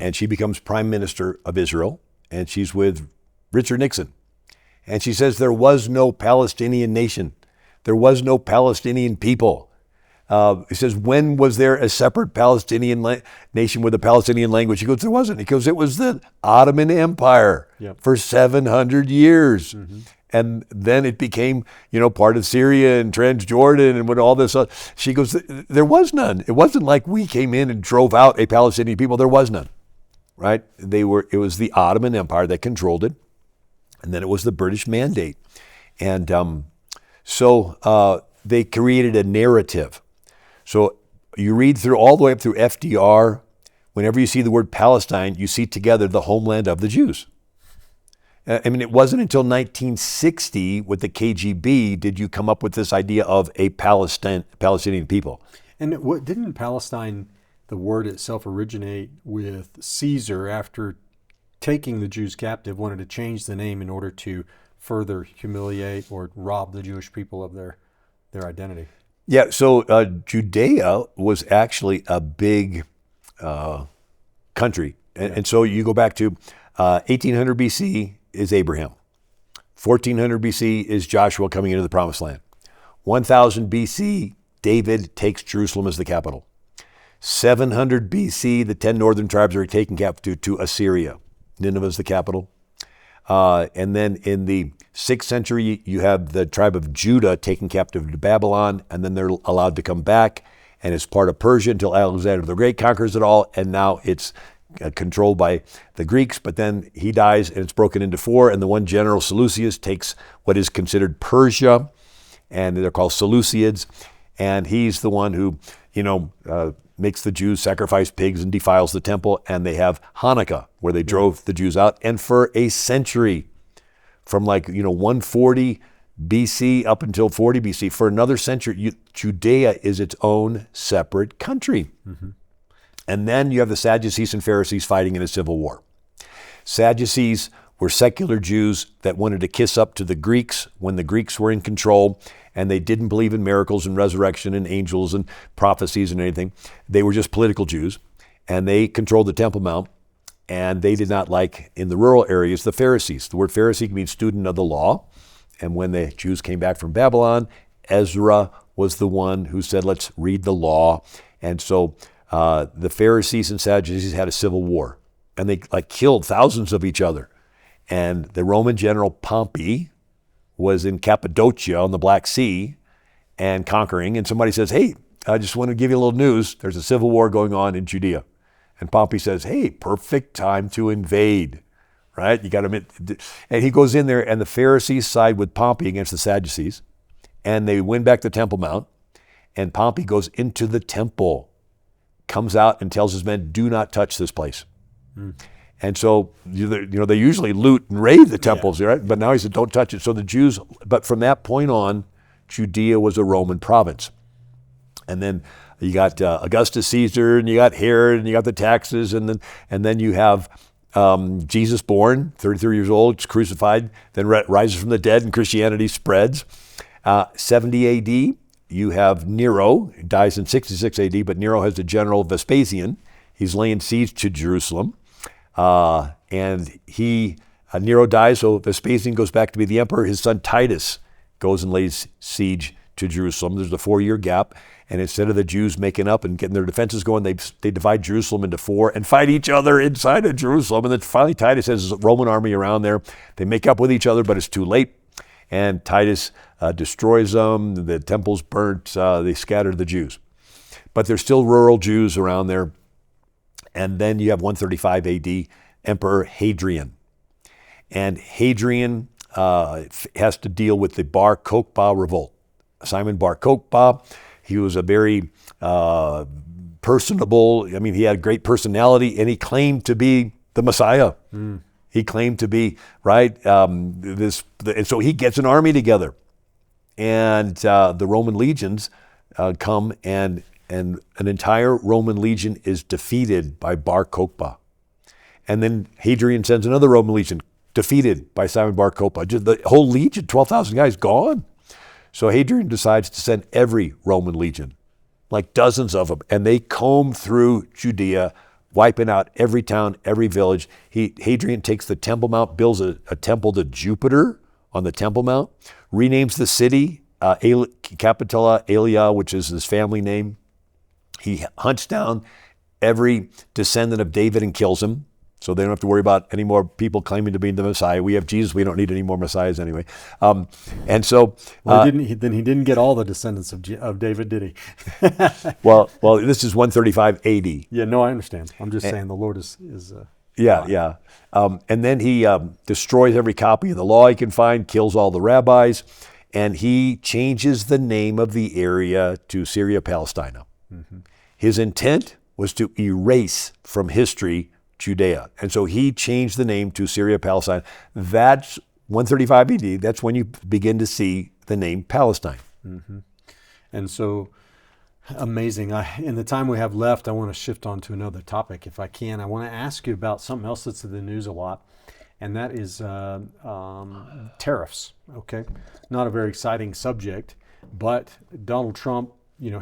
S3: And she becomes prime minister of Israel, and she's with Richard Nixon. And she says there was no Palestinian nation. There was no Palestinian people. He says, when was there a separate Palestinian nation with a Palestinian language? He goes, there wasn't. He goes, it was the Ottoman Empire for 700 years. Mm-hmm. And then it became, part of Syria and Transjordan and when all this. She goes, there was none. It wasn't like we came in and drove out a Palestinian people. There was none, right? It was the Ottoman Empire that controlled it. And then it was the British Mandate. And so they created a narrative. So you read through all the way up through FDR. Whenever you see the word Palestine, you see together the homeland of the Jews. It wasn't until 1960 with the KGB did you come up with this idea of a Palestinian people.
S2: And didn't Palestine, the word itself, originate with Caesar after taking the Jews captive, wanted to change the name in order to further humiliate or rob the Jewish people of their identity?
S3: Yeah, so Judea was actually a big country. And so you go back to 1800 BC is Abraham. 1400 BC is Joshua coming into the Promised Land. 1000 BC, David takes Jerusalem as the capital. 700 BC, the 10 northern tribes are taken captive to Assyria. Nineveh is the capital. And then in the 6th century, you have the tribe of Judah taken captive to Babylon, and then they're allowed to come back, and it's part of Persia until Alexander the Great conquers it all, and now it's controlled by the Greeks, but then he dies, and it's broken into 4, and the one general, Seleucus, takes what is considered Persia, and they're called Seleucids, and he's the one who, makes the Jews sacrifice pigs and defiles the temple, and they have Hanukkah, where they drove the Jews out. And for a century, from 140 BC up until 40 BC. For another century, Judea is its own separate country. And then you have the Sadducees and Pharisees fighting in a civil war. Sadducees were secular Jews that wanted to kiss up to the Greeks when the Greeks were in control, and they didn't believe in miracles and resurrection and angels and prophecies and anything. They were just political Jews, and they controlled the Temple Mount, and they did not like, in the rural areas, the Pharisees. The word Pharisee means student of the law, and when the Jews came back from Babylon, Ezra was the one who said, let's read the law. And so the Pharisees and Sadducees had a civil war, and they killed thousands of each other. And the Roman general Pompey was in Cappadocia on the Black Sea and conquering. And somebody says, hey, I just want to give you a little news. There's a civil war going on in Judea. And Pompey says, hey, perfect time to invade, right? You got to, and he goes in there, and the Pharisees side with Pompey against the Sadducees, and they win back the Temple Mount. And Pompey goes into the temple, comes out and tells his men, do not touch this place. And so, they usually loot and raid the temples, right? But now he said, don't touch it. So the Jews, but from that point on, Judea was a Roman province. And then you got Augustus Caesar, and you got Herod, and you got the taxes, and then you have Jesus born, 33 years old, crucified, then rises from the dead, and Christianity spreads. 70 A.D., you have Nero, dies in 66 A.D., but Nero has the general Vespasian. He's laying siege to Jerusalem. And Nero dies, so Vespasian goes back to be the emperor. His son Titus goes and lays siege to Jerusalem. There's a 4-year gap, and instead of the Jews making up and getting their defenses going, they divide Jerusalem into 4 and fight each other inside of Jerusalem. And then finally Titus has a Roman army around there. They make up with each other, but it's too late. And Titus destroys them. The temple's burnt. They scatter the Jews. But there's still rural Jews around there. And then you have 135 AD, Emperor Hadrian. And Hadrian has to deal with the Bar Kokhba revolt. Simon Bar Kokhba, he was a very personable, he had a great personality, and he claimed to be the Messiah. He claimed to be, right, and so he gets an army together. And the Roman legions come, and an entire Roman legion is defeated by Bar Kokhba. And then Hadrian sends another Roman legion, defeated by Simon Bar Kokhba. Just the whole legion, 12,000 guys, gone. So Hadrian decides to send every Roman legion, like dozens of them, and they comb through Judea, wiping out every town, every village. Hadrian takes the Temple Mount, builds a temple to Jupiter on the Temple Mount, renames the city Capitola Aelia, which is his family name. He hunts down every descendant of David and kills him, so they don't have to worry about any more people claiming to be the Messiah. We have Jesus. We don't need any more Messiahs anyway. And so,
S2: he didn't get all the descendants of David, did he?
S3: well, this is 135 AD.
S2: Yeah, no, I understand. I'm just saying the Lord is.
S3: Yeah. And then he destroys every copy of the law he can find, kills all the rabbis, and he changes the name of the area to Syria Palestina. His intent was to erase from history Judea. And so he changed the name to Syria Palestine. That's 135 AD. That's when you begin to see the name Palestine.
S2: And so, amazing. In the time we have left, I want to shift on to another topic, if I can. I want to ask you about something else that's in the news a lot, and that is tariffs. Okay, not a very exciting subject, but Donald Trump,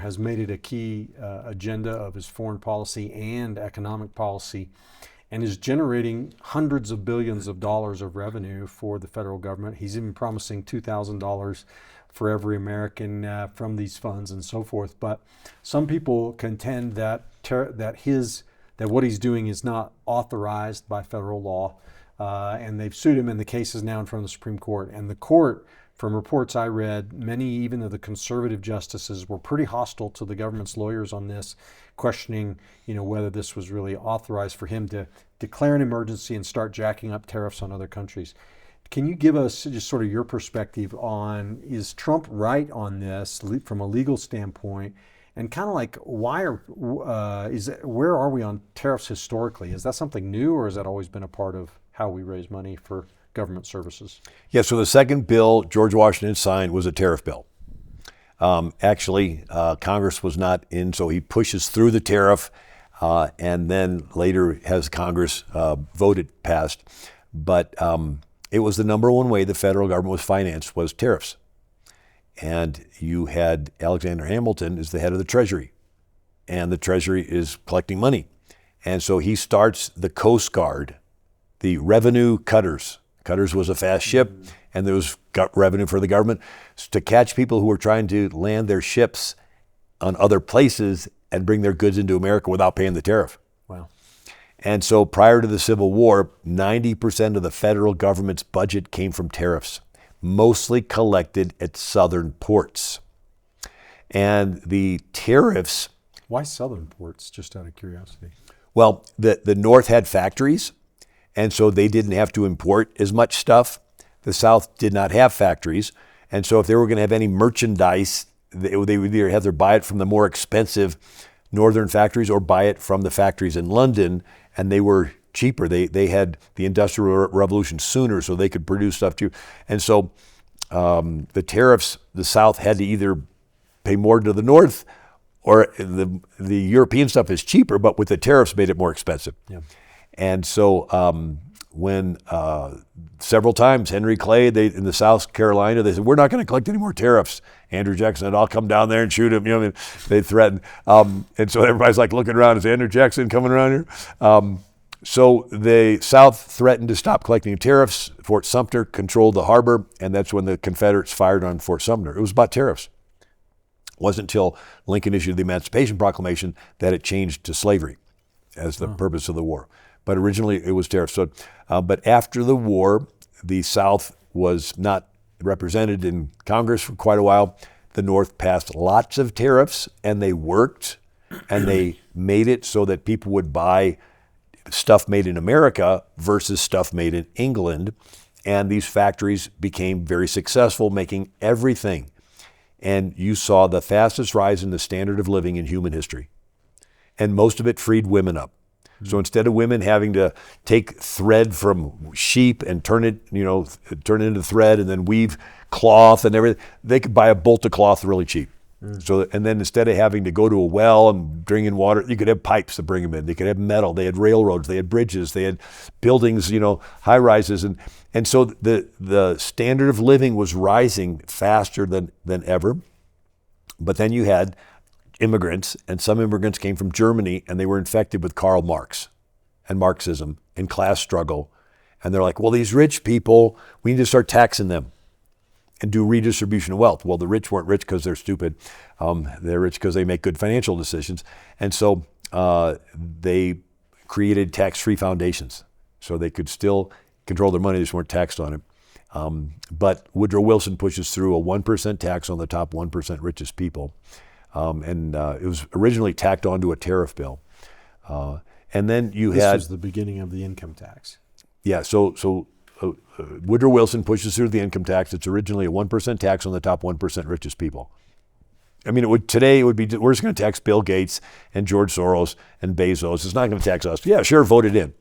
S2: has made it a key agenda of his foreign policy and economic policy, and is generating hundreds of billions of dollars of revenue for the federal government. He's even promising $2,000 for every American from these funds and so forth. But some people contend that what he's doing is not authorized by federal law, and they've sued him, and the case is now in front of the Supreme Court. And the court, from reports I read, many even of the conservative justices were pretty hostile to the government's lawyers on this, questioning, whether this was really authorized for him to declare an emergency and start jacking up tariffs on other countries. Can you give us just sort of your perspective on, is Trump right on this from a legal standpoint? And kind of like, where are we on tariffs historically? Is that something new, or has that always been a part of how we raise money for government services.
S3: Yeah, so the second bill George Washington signed was a tariff bill. Actually, Congress was not in, so he pushes through the tariff, and then later has Congress voted passed. But it was the number one way the federal government was financed was tariffs. And you had Alexander Hamilton as the head of the Treasury, and the Treasury is collecting money. And so he starts the Coast Guard, the revenue cutters. Cutters was a fast ship, and there was revenue for the government to catch people who were trying to land their ships on other places and bring their goods into America without paying the tariff.
S2: Wow.
S3: And so prior to the Civil War, 90% of the federal government's budget came from tariffs, mostly collected at southern ports. And the tariffs...
S2: Why southern ports, just out of curiosity?
S3: Well, the North had factories, and so they didn't have to import as much stuff. The South did not have factories, and so if they were going to have any merchandise, they would either have to buy it from the more expensive northern factories or buy it from the factories in London, and they were cheaper. They had the Industrial Revolution sooner, so they could produce stuff too. And so the tariffs, the South had to either pay more to the North, or the European stuff is cheaper, but with the tariffs made it more expensive.
S2: Yeah.
S3: And so when several times Henry Clay, in the South Carolina, they said, we're not going to collect any more tariffs. Andrew Jackson said, I'll come down there and shoot him. You know, they threatened. And so everybody's like looking around, is Andrew Jackson coming around here? So the South threatened to stop collecting tariffs. Fort Sumter controlled the harbor, and that's when the Confederates fired on Fort Sumter. It was about tariffs. It wasn't until Lincoln issued the Emancipation Proclamation that it changed to slavery as the purpose of the war. But originally it was tariffs. So, but after the war, the South was not represented in Congress for quite a while. The North passed lots of tariffs, and they worked, and they made it so that people would buy stuff made in America versus stuff made in England. And these factories became very successful, making everything. And you saw the fastest rise in the standard of living in human history. And most of it freed women up. So instead of women having to take thread from sheep and turn it into thread and then weave cloth and everything, they could buy a bolt of cloth really cheap. So, and then instead of having to go to a well and bring in water, you could have pipes to bring them in. They could have metal. They had railroads. They had bridges. They had buildings, high rises. And so the standard of living was rising faster than ever. But then you had immigrants, and some immigrants came from Germany, and they were infected with Karl Marx and Marxism and class struggle. And they're like, well, these rich people, we need to start taxing them and do redistribution of wealth. Well, the rich weren't rich because they're stupid. They're rich because they make good financial decisions. And so they created tax-free foundations so they could still control their money, they just weren't taxed on it. But Woodrow Wilson pushes through a 1% tax on the top 1% richest people. And it was originally tacked onto a tariff bill. And then you
S2: This
S3: had...
S2: was the beginning of the income tax.
S3: Yeah, so Woodrow Wilson pushes through the income tax. It's originally a 1% tax on the top 1% richest people. I mean, today it would be, we're just going to tax Bill Gates and George Soros and Bezos. It's not going to tax us. Yeah, sure, vote it in.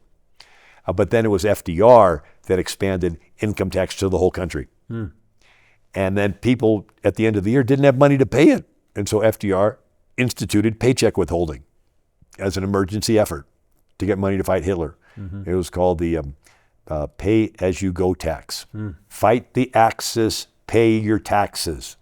S3: But then it was FDR that expanded income tax to the whole country. And then people at the end of the year didn't have money to pay it. And so FDR instituted paycheck withholding as an emergency effort to get money to fight Hitler. It was called the pay-as-you-go tax. Fight the Axis, pay your taxes.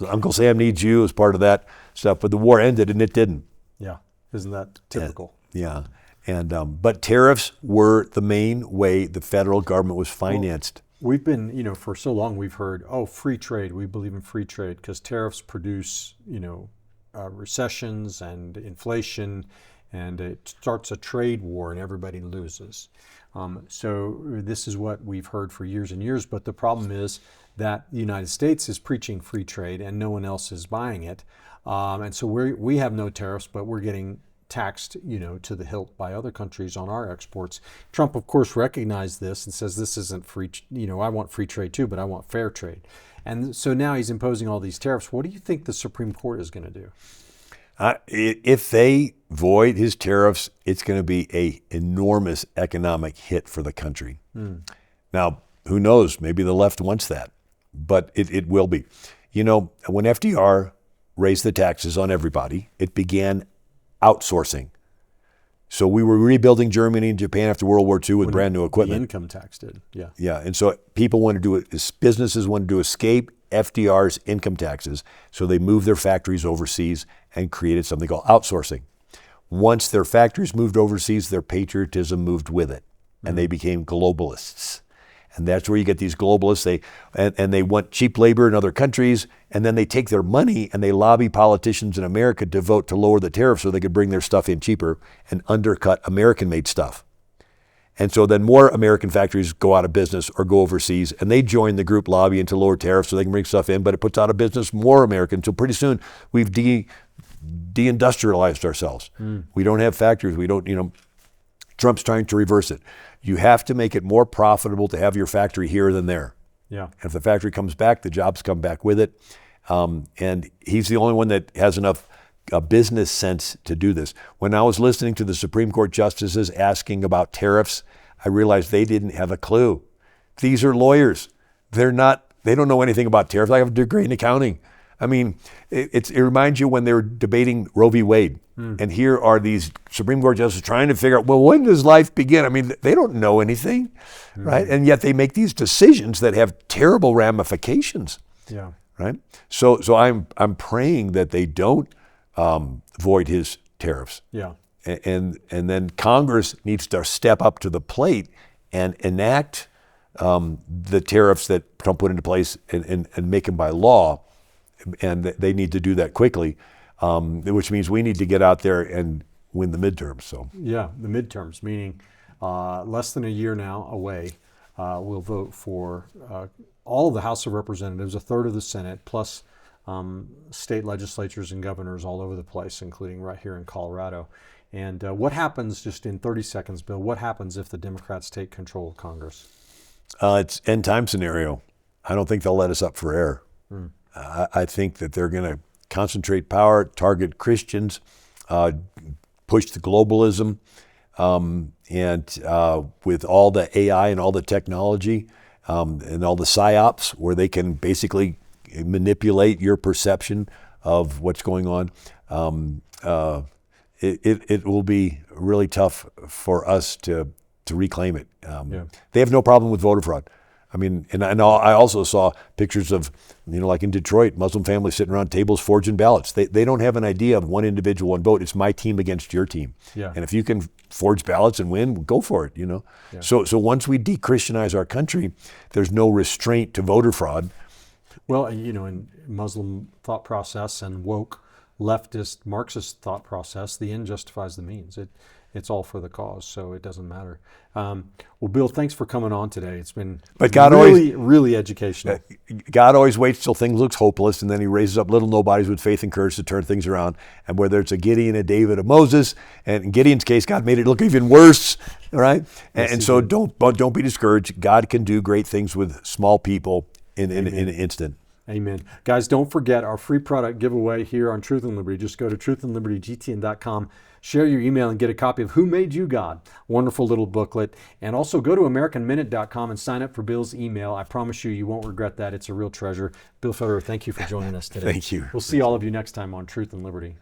S3: Uncle Sam needs you as part of that stuff, but the war ended and it didn't.
S2: Yeah, isn't that typical?
S3: But tariffs were the main way the federal government was financed.
S2: We've been, for so long we've heard, free trade. We believe in free trade because tariffs produce, recessions and inflation, and it starts a trade war and everybody loses. So this is what we've heard for years and years, but the problem is that the United States is preaching free trade and no one else is buying it. And so we have no tariffs, but we're getting taxed, to the hilt by other countries on our exports. Trump, of course, recognized this and says this isn't free, I want free trade too, but I want fair trade. And so now he's imposing all these tariffs. What do you think the Supreme Court is going to do?
S3: If they void his tariffs, it's going to be an enormous economic hit for the country. Now, who knows? Maybe the left wants that, but it will be. You know, when FDR raised the taxes on everybody, it began outsourcing. So we were rebuilding Germany and Japan after World War II with brand new equipment.
S2: The income tax did, yeah.
S3: Yeah, and so people wanted to do it, businesses wanted to escape FDR's income taxes, so they moved their factories overseas and created something called outsourcing. Once their factories moved overseas, their patriotism moved with it, and they became globalists. And that's where you get these globalists. They want cheap labor in other countries, and then they take their money and they lobby politicians in America to vote to lower the tariffs so they could bring their stuff in cheaper and undercut American-made stuff. And so then more American factories go out of business or go overseas, and they join the group lobbying to lower tariffs so they can bring stuff in, but it puts out of business more Americans. So pretty soon we've deindustrialized ourselves. We don't have factories. We don't, Trump's trying to reverse it. You have to make it more profitable to have your factory here than there.
S2: Yeah.
S3: And if the factory comes back, the jobs come back with it. And he's the only one that has enough business sense to do this. When I was listening to the Supreme Court justices asking about tariffs, I realized they didn't have a clue. These are lawyers. They don't know anything about tariffs. I have a degree in accounting. I mean, it reminds you when they were debating Roe v. Wade. And here are these Supreme Court justices trying to figure out, well, when does life begin? I mean, they don't know anything, right? And yet they make these decisions that have terrible ramifications, right? So I'm praying that they don't void his tariffs.
S2: Yeah.
S3: And then Congress needs to step up to the plate and enact the tariffs that Trump put into place and make them by law. And they need to do that quickly, which means we need to get out there and win the midterms. So
S2: yeah, the midterms, meaning less than a year now away. We'll vote for all of the House of Representatives, a third of the Senate, plus state legislatures and governors all over the place, including right here in Colorado. And what happens, just in 30 seconds, Bill, what happens if the Democrats take control of Congress?
S3: It's end time scenario. I don't think they'll let us up for air. I think that they're going to concentrate power, target Christians, push the globalism, and with all the AI and all the technology and all the psyops where they can basically manipulate your perception of what's going on, it will be really tough for us to reclaim it. They have no problem with voter fraud. I mean, and I also saw pictures of, like in Detroit, Muslim families sitting around tables forging ballots. They don't have an idea of one individual, one vote. It's my team against your team.
S2: Yeah.
S3: And if you can forge ballots and win, go for it, Yeah. So once we de-Christianize our country, there's no restraint to voter fraud.
S2: Well, in Muslim thought process and woke leftist Marxist thought process, the end justifies the means. It's all for the cause, so it doesn't matter. Well, Bill, thanks for coming on today. It's been really educational.
S3: God always waits till things looks hopeless, and then he raises up little nobodies with faith and courage to turn things around. And whether it's a Gideon, a David, a Moses, and in Gideon's case, God made it look even worse, all right? And so don't be discouraged. God can do great things with small people in an instant.
S2: Amen. Guys, don't forget our free product giveaway here on Truth and Liberty. Just go to truthandlibertygtn.com, share your email, and get a copy of Who Made You God? Wonderful little booklet. And also go to AmericanMinute.com and sign up for Bill's email. I promise you won't regret that. It's a real treasure. Bill Federer, thank you for joining us today.
S3: Thank you.
S2: We'll see all of you next time on Truth and Liberty.